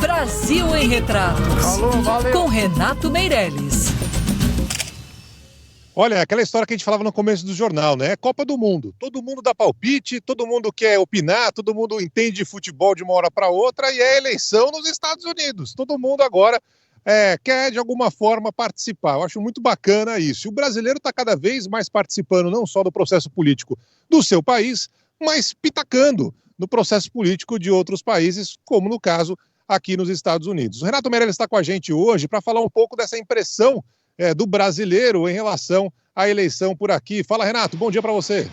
Brasil em Retratos, com Renato Meirelles. Olha, aquela história que a gente falava no começo do jornal, né? É Copa do Mundo. Todo mundo dá palpite, todo mundo quer opinar, todo mundo entende de futebol de uma hora para outra e é eleição nos Estados Unidos. Todo mundo agora quer, de alguma forma, participar. Eu acho muito bacana isso. E o brasileiro está cada vez mais participando não só do processo político do seu país, mas pitacando no processo político de outros países, como no caso aqui nos Estados Unidos. O Renato Meirelles está com a gente hoje para falar um pouco dessa impressão do brasileiro em relação à eleição por aqui. Fala, Renato, bom dia para você.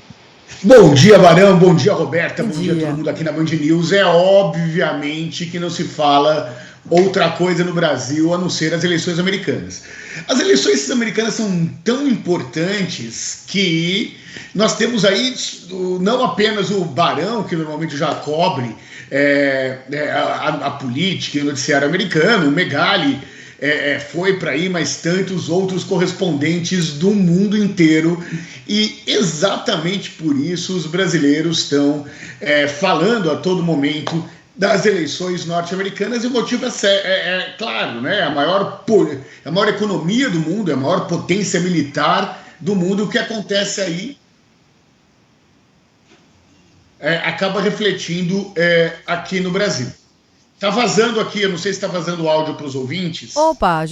Bom dia, Barão, bom dia, Roberta, bom dia a todo mundo aqui na Band News. É obviamente que não se fala outra coisa no Brasil a não ser as eleições americanas. As eleições americanas são tão importantes que nós temos aí não apenas o Barão, que normalmente já cobre a política e o noticiário americano, o Megali foi para aí, mas tantos outros correspondentes do mundo inteiro, e exatamente por isso os brasileiros estão falando a todo momento das eleições norte-americanas, e o motivo é claro, né? A maior economia do mundo, a maior potência militar do mundo. O que acontece aí acaba refletindo aqui no Brasil. Tá vazando aqui, eu não sei se tá vazando o áudio para os ouvintes. Opa,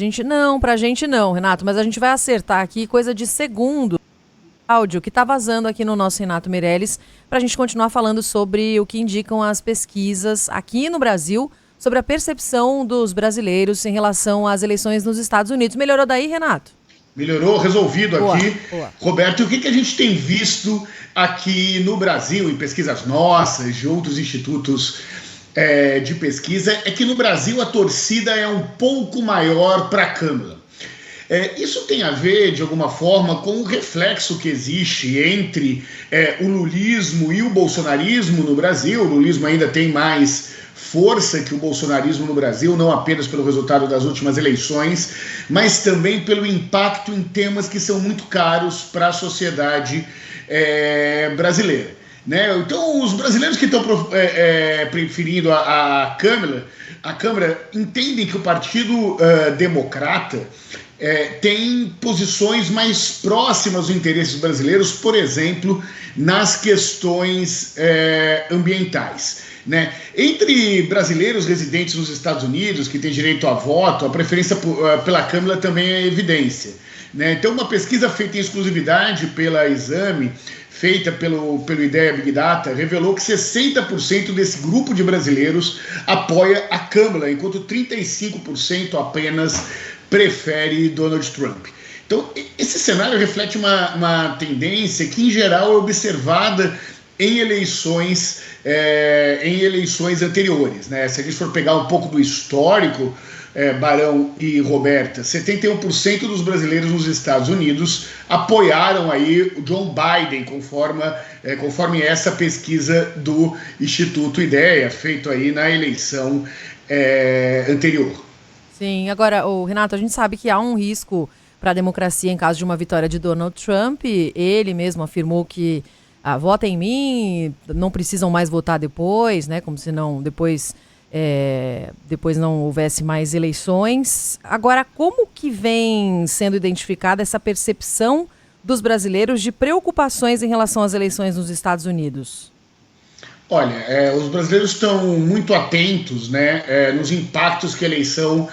pra gente não, Renato, mas a gente vai acertar aqui coisa de segundo áudio que tá vazando aqui no nosso Renato Meirelles, pra gente continuar falando sobre o que indicam as pesquisas aqui no Brasil, sobre a percepção dos brasileiros em relação às eleições nos Estados Unidos. Melhorou daí, Renato? Melhorou, resolvido aqui. Boa. Roberto, o que a gente tem visto aqui no Brasil, em pesquisas nossas, de outros institutos de pesquisa, é que no Brasil a torcida é um pouco maior para a Câmara. Isso tem a ver, de alguma forma, com o reflexo que existe entre o lulismo e o bolsonarismo no Brasil. O lulismo ainda tem mais força que o bolsonarismo no Brasil, não apenas pelo resultado das últimas eleições, mas também pelo impacto em temas que são muito caros para a sociedade brasileira. Né? Então, os brasileiros que estão preferindo a Câmara entendem que o Partido Democrata tem posições mais próximas dos interesses brasileiros, por exemplo, nas questões ambientais. Né? Entre brasileiros residentes nos Estados Unidos, que têm direito a voto, a preferência pela Câmara também é evidência. Né? Então, uma pesquisa feita em exclusividade pela Exame, feita pelo Ideia Big Data, revelou que 60% desse grupo de brasileiros apoia a Câmara, enquanto 35% apenas prefere Donald Trump. Então, esse cenário reflete uma tendência que, em geral, é observada em eleições anteriores. Né? Se a gente for pegar um pouco do histórico, Barão e Roberta, 71% dos brasileiros nos Estados Unidos apoiaram aí o John Biden, conforme essa pesquisa do Instituto Ideia, feito aí na eleição anterior. Sim, agora, Renato, a gente sabe que há um risco para a democracia em caso de uma vitória de Donald Trump. Ele mesmo afirmou que vota em mim, não precisam mais votar depois, né? Como se não depois não houvesse mais eleições. Agora, como que vem sendo identificada essa percepção dos brasileiros de preocupações em relação às eleições nos Estados Unidos? Olha, os brasileiros estão muito atentos, né, nos impactos que a eleição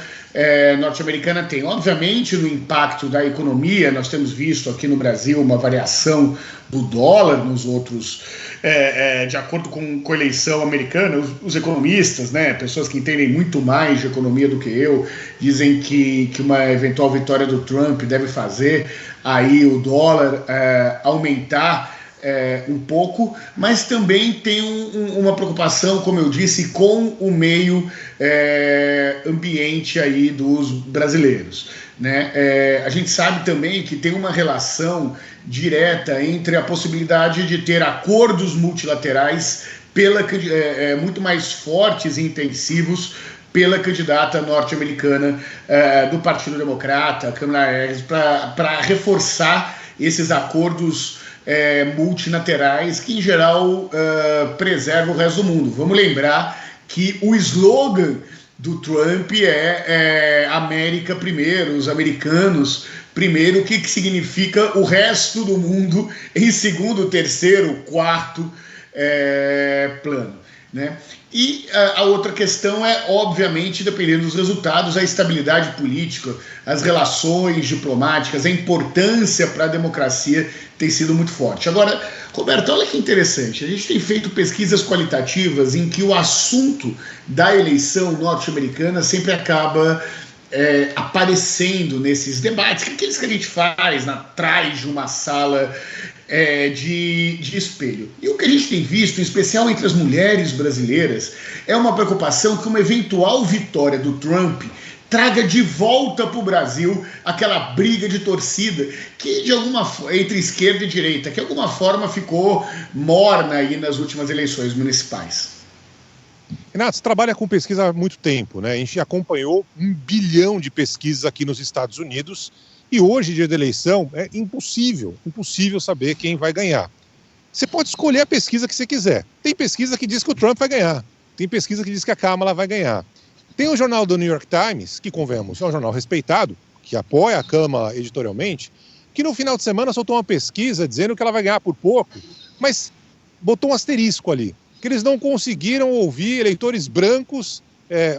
norte-americana tem. Obviamente, no impacto da economia, nós temos visto aqui no Brasil uma variação do dólar nos outros, de acordo com a eleição americana. Os economistas, né, pessoas que entendem muito mais de economia do que eu, dizem que uma eventual vitória do Trump deve fazer aí o dólar aumentar um pouco, mas também tem uma preocupação, como eu disse, com o meio ambiente aí dos brasileiros. Né? A gente sabe também que tem uma relação direta entre a possibilidade de ter acordos multilaterais muito mais fortes e intensivos pela candidata norte-americana do Partido Democrata, Kamala Harris, para reforçar esses acordos multilaterais que, em geral, preservam o resto do mundo. Vamos lembrar que o slogan do Trump é América primeiro, os americanos primeiro, o que significa o resto do mundo em segundo, terceiro, quarto plano, né? E a outra questão é, obviamente, dependendo dos resultados, a estabilidade política, as relações diplomáticas, a importância para a democracia tem sido muito forte. Agora, Roberto, olha que interessante, a gente tem feito pesquisas qualitativas em que o assunto da eleição norte-americana sempre acaba aparecendo nesses debates, aqueles que a gente faz atrás de uma sala de espelho. E o que a gente tem visto, em especial entre as mulheres brasileiras, é uma preocupação que uma eventual vitória do Trump traga de volta para o Brasil aquela briga de torcida que, entre esquerda e direita, que de alguma forma ficou morna aí nas últimas eleições municipais. Renato, você trabalha com pesquisa há muito tempo, né? A gente acompanhou 1 bilhão de pesquisas aqui nos Estados Unidos e hoje, dia da eleição, é impossível saber quem vai ganhar. Você pode escolher a pesquisa que você quiser. Tem pesquisa que diz que o Trump vai ganhar, tem pesquisa que diz que a Kamala vai ganhar. Tem o jornal do New York Times, que, convenhamos, é um jornal respeitado, que apoia a Kamala editorialmente, que no final de semana soltou uma pesquisa dizendo que ela vai ganhar por pouco, mas botou um asterisco ali, que eles não conseguiram ouvir eleitores brancos,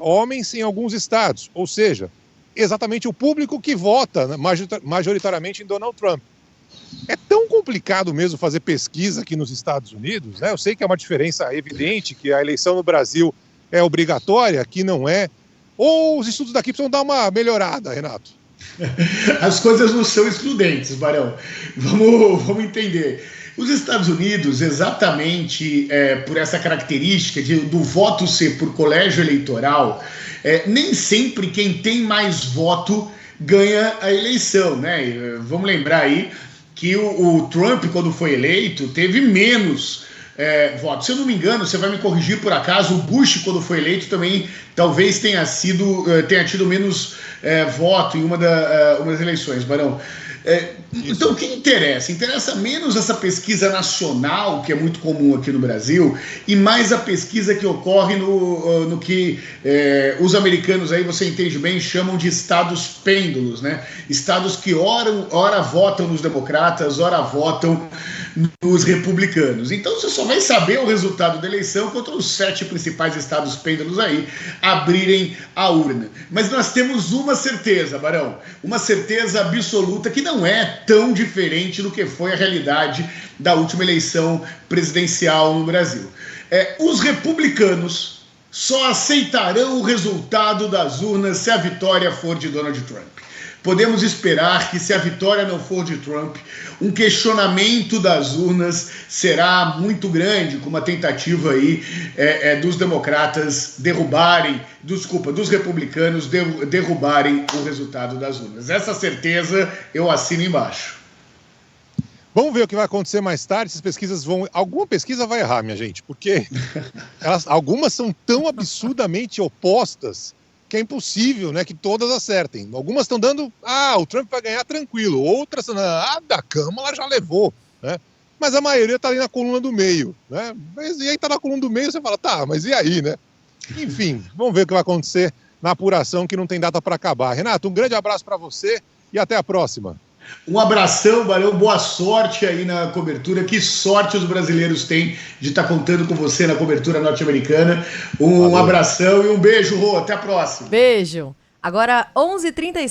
homens, em alguns estados, ou seja, exatamente o público que vota majoritariamente em Donald Trump. É tão complicado mesmo fazer pesquisa aqui nos Estados Unidos, né? Eu sei que é uma diferença evidente, que a eleição no Brasil é obrigatória, aqui não é. Ou os estudos daqui precisam dar uma melhorada, Renato? As coisas não são excludentes, Barão. Vamos entender. Os Estados Unidos, exatamente por essa característica do voto ser por colégio eleitoral, nem sempre quem tem mais voto ganha a eleição, né? Vamos lembrar aí que o Trump, quando foi eleito, teve menos votos. Se eu não me engano, você vai me corrigir por acaso, o Bush, quando foi eleito, também talvez tenha tido menos voto em uma das eleições, Barão. Então, o que interessa? Interessa menos essa pesquisa nacional, que é muito comum aqui no Brasil, e mais a pesquisa que ocorre no que os americanos, aí você entende bem, chamam de estados pêndulos, né? Estados que ora votam nos democratas, ora votam nos republicanos. Então, você só vai saber o resultado da eleição quando os 7 principais estados pêndulos aí abrirem a urna. Mas nós temos uma certeza, Barão, uma certeza absoluta que não é tão diferente do que foi a realidade da última eleição presidencial no Brasil. Os republicanos só aceitarão o resultado das urnas se a vitória for de Donald Trump. Podemos esperar que, se a vitória não for de Trump, um questionamento das urnas será muito grande, com uma tentativa aí dos democratas dos republicanos derrubarem o resultado das urnas. Essa certeza eu assino embaixo. Vamos ver o que vai acontecer mais tarde. Essas pesquisas alguma pesquisa vai errar, minha gente, porque algumas são tão absurdamente opostas que é impossível, né, que todas acertem. Algumas estão dando, o Trump vai ganhar tranquilo. Outras, da Kamala já levou, né? Mas a maioria está ali na coluna do meio, né? E aí tá na coluna do meio, você fala, mas e aí, né? Enfim, vamos ver o que vai acontecer na apuração, que não tem data para acabar. Renato, um grande abraço para você e até a próxima. Um abração, Barão, boa sorte aí na cobertura. Que sorte os brasileiros têm de estar contando com você na cobertura norte-americana. Um abração e um beijo, Rô. Até a próxima. Beijo. Agora, 11h37.